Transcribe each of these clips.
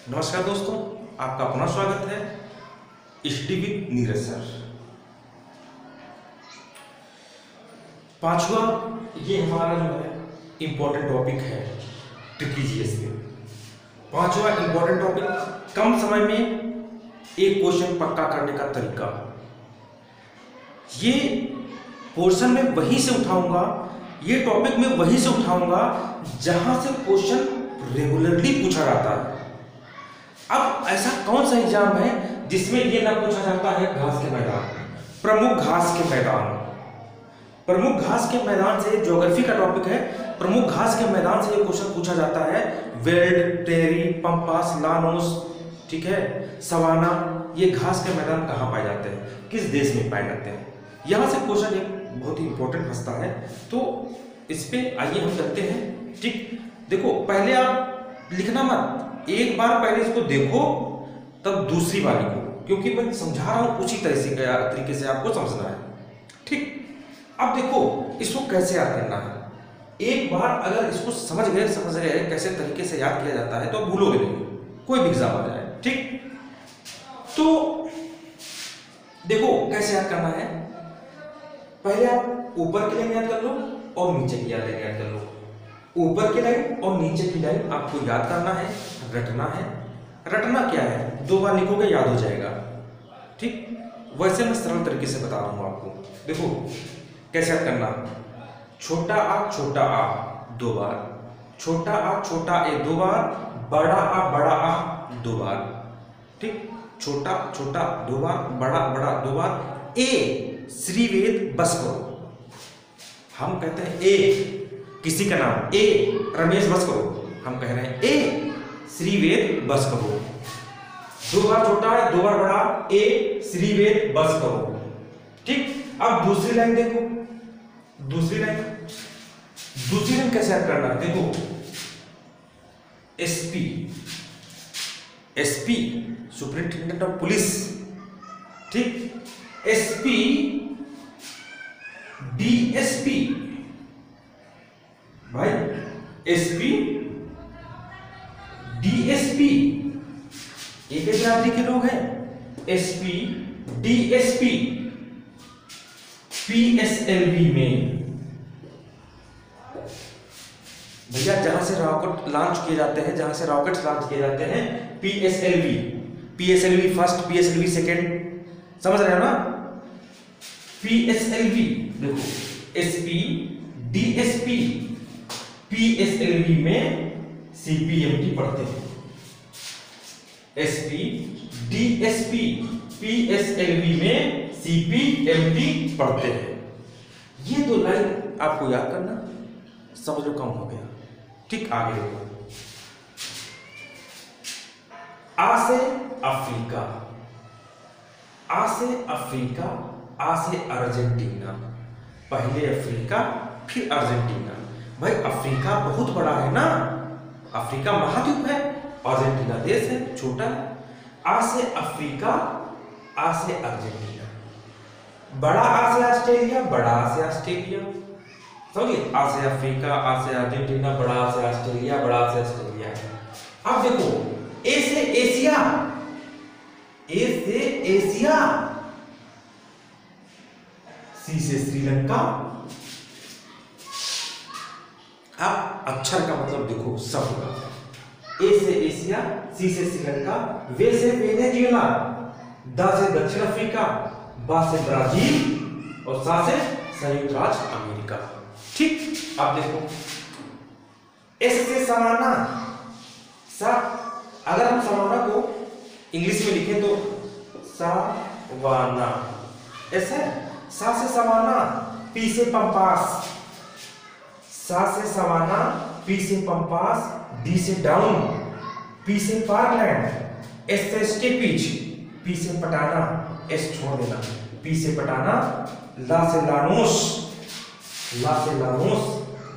नमस्कार दोस्तों, आपका पुनः स्वागत है स्टडी विद नीरज सर। पांचवा ये हमारा जो है इम्पोर्टेंट टॉपिक है ट्रिकी जीएस में। पांचवा इम्पोर्टेंट टॉपिक, कम समय में एक क्वेश्चन पक्का करने का तरीका। ये पोर्शन में वहीं से उठाऊंगा, ये टॉपिक में वहीं से उठाऊंगा जहां से क्वेश्चन रेगुलरली पूछा जाता है। अब ऐसा कौन सा एग्जाम है जिसमें ये ना पूछा जाता है घास के मैदान, प्रमुख घास के मैदान। प्रमुख घास के मैदान से ज्योग्राफी का टॉपिक है। प्रमुख घास के मैदान से ये क्वेश्चन पूछा जाता है। वेल्ड, प्रेरी, पंपास, लानोस, ठीक है, सवाना, ये घास के मैदान कहाँ पाए जाते हैं, किस देश में पाए जाते हैं। यहाँ से क्वेश्चन एक बहुत ही इंपॉर्टेंट फंसता है, तो इस पे आइए हम करते हैं। ठीक, देखो पहले आप लिखना मत, एक बार पहले इसको देखो तब दूसरी बार लिखो, क्योंकि मैं समझा रहा हूं उसी तरीके से आपको समझना है। ठीक, अब देखो इसको कैसे याद करना है। एक बार अगर इसको समझ गए कैसे तरीके से याद किया जाता है तो भूलोगे नहीं, कोई भी एग्जाम आ जाए। ठीक, तो देखो कैसे याद करना है। पहले आप ऊपर की लाइन याद कर लो और नीचे की लाइन याद कर लो। ऊपर की लाइन और नीचे की लाइन आपको याद करना है, रटना है। रटना क्या है, दो बार लिखोगे याद हो जाएगा। ठीक, वैसे मैं सरल तरीके से बता रहा हूं आपको। देखो कैसे याद करना, छोटा आ दो बार, छोटा आ दो बार, बड़ा आ दो बार। ठीक, छोटा दो बार, बड़ा दो बार। ए श्रीवेद बस करो, हम कहते हैं ए किसी का नाम, ए रमेश बस करो, हम कह रहे हैं ए श्रीवेद बस करो। दो बार छोटा है, दो बार बड़ा, ए श्रीवेद बस करो। ठीक, अब दूसरी लाइन देखो, दूसरी लाइन कैसे याद करना है। देखो एसपी सुपरिंटेंडेंट ऑफ पुलिस। ठीक, एसपी डीएसपी, भाई एसपी डीएसपी एक जाति के लोग हैं। एसपी डीएसपी पीएसएलवी में भैया जहां से रॉकेट लॉन्च किए जाते हैं, जहां से रॉकेट्स लॉन्च किए जाते हैं, पीएसएलवी फर्स्ट, पीएसएलवी सेकंड, समझ रहे हो ना। पीएसएलवी देखो, एसपी डीएसपी पीएसएलवी में सीपीएमटी पढ़ते हैं। एसपी डीएसपी पीएसएलवी में सीपीएमटी पढ़ते हैं। ये दो लाइन आपको याद करना, समझ लो कम हो गया। ठीक, आगे देखो, आ से अफ्रीका, आ से अफ्रीका, आ से अर्जेंटीना। पहले अफ्रीका फिर अर्जेंटीना। भाई अफ्रीका बहुत बड़ा है ना, अफ्रीका महाद्वीप है, अर्जेंटीना देश है, छोटा है। आ से अफ्रीका, आ से अर्जेंटीना। बड़ा आ से ऑस्ट्रेलिया, बड़ा आ से ऑस्ट्रेलिया, समझिए। आ से अफ्रीका, आ से अर्जेंटीना, बड़ा आ से ऑस्ट्रेलिया, बड़ा आ से ऑस्ट्रेलिया। अब देखो ए से एशिया, ए से एशिया, सी से श्रीलंका। अब अक्षर का मतलब देखो सब होगा। ए से एशिया, सी से श्रीलंका, वे से वेनेजुएला, द से दक्षिण अफ्रीका, बा से ब्राजील और सा से संयुक्त राज्य अमेरिका। ठीक, अब देखो एस से सवाना, सा, अगर हम सवाना को इंग्लिश में लिखें तो सवाना, एस है। सा से सवाना, पी से पंपास, सा से सवाना, पी से पंपास, डी से डाउन, पी से पार्कलैंड, एस से स्टेपीज, पी से पटाना, एस छोड़ देना, पी से पटाना, ला से लानोस, ला से लानोस,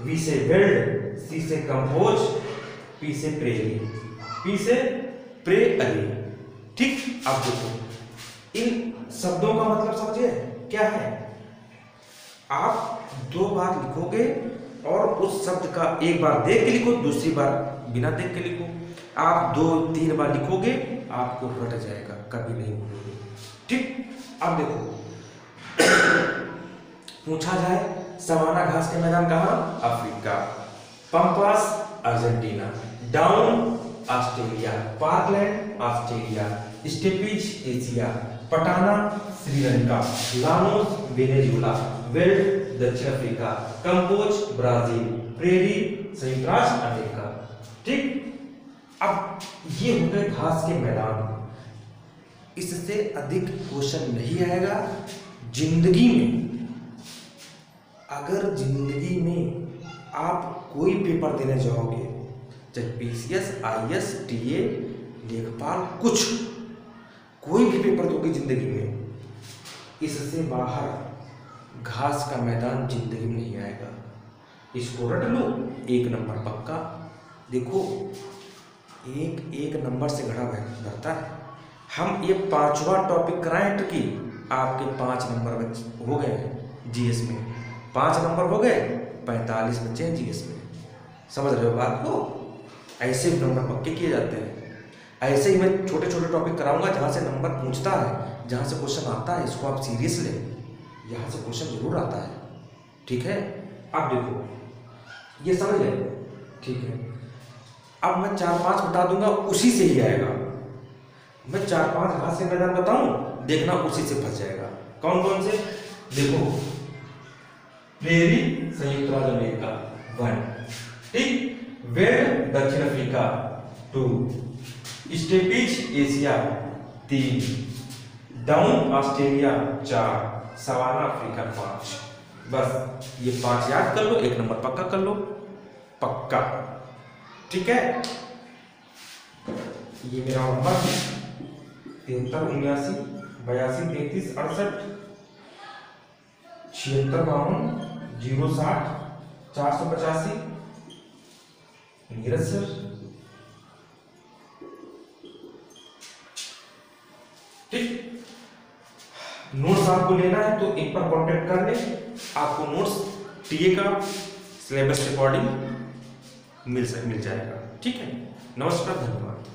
वी से वेल्ड, सी से कंपोज, पी से प्रेरी, पी से प्रेरी। ठीक, अब देखो इन शब्दों का मतलब समझिए क्या है। आप दो बार लिखोगे और उस शब्द का एक बार देख के लिखो, दूसरी बार बिना देख के लिखो। आप 2-3 बार लिखोगे आपको रट जाएगा, कभी नहीं भूलोगे। ठीक, अब देखो पूछा जाए सवाना घास के मैदान कहाँ? Africa. Pampas Argentina, down Australia, parkland Australia, steppes Asia, patana Sri Lanka, llanos Venezuela, veld दक्षिण अफ्रीका, कंपोज ब्राजील, प्रेरी संयुक्त राज्य अमेरिका। ठीक, अब ये हो गए घास के मैदान। इससे अधिक क्वेश्चन नहीं आएगा जिंदगी में। अगर जिंदगी में आप कोई पेपर देने जाओगे, चाहे पीसीएस, आईएएस, टीए, लेखपाल, कुछ कोई भी पेपर दोगे जिंदगी में, इससे बाहर घास का मैदान जिंदगी में नहीं आएगा। इसको रट लो, 1 नंबर पक्का। देखो एक नंबर से घड़ा भरता है। हम ये 5वां टॉपिक कराएं ट्रिकी, आपके 5 नंबर हो गए हैं जीएस में। 5 नंबर हो गए, 45 बच्चे हैं जीएस में। समझ रहे हो बात को? ऐसे नंबर पक्के किए जाते हैं। ऐसे ही मैं छोटे छोटे टॉपिक कराऊंगा जहाँ से नंबर पूछता है, जहाँ से क्वेश्चन आता है, इसको आप सीरियस लें। यहाँ से क्वेश्चन जरूर आता है। ठीक है, अब देखो ये समझ गए? ठीक है, अब मैं 4-5 बता दूंगा, उसी से ही आएगा। मैं 4-5 घास के मैदान बताऊं, देखना उसी से फंस जाएगा। कौन कौन से? देखो, प्रेरी संयुक्त राज्य अमेरिका 1, ठीक, वेल्ड दक्षिण Africa 2, steppes Asia 3, down Australia 4, savanna Africa 5। बस ये 5 याद कर लो, 1 नंबर पक्का कर लो, पक्का। ठीक है, ये मेरा नंबर 73 79 82 33 68 76 52 060 485 नीरज सर। ठीक, नोट्स आपको लेना है तो इन पर कॉन्टेक्ट कर ले, आपको नोट्स टीए का सिलेबस के अकॉर्डिंग मिल जाएगा। ठीक है, नमस्कार, धन्यवाद।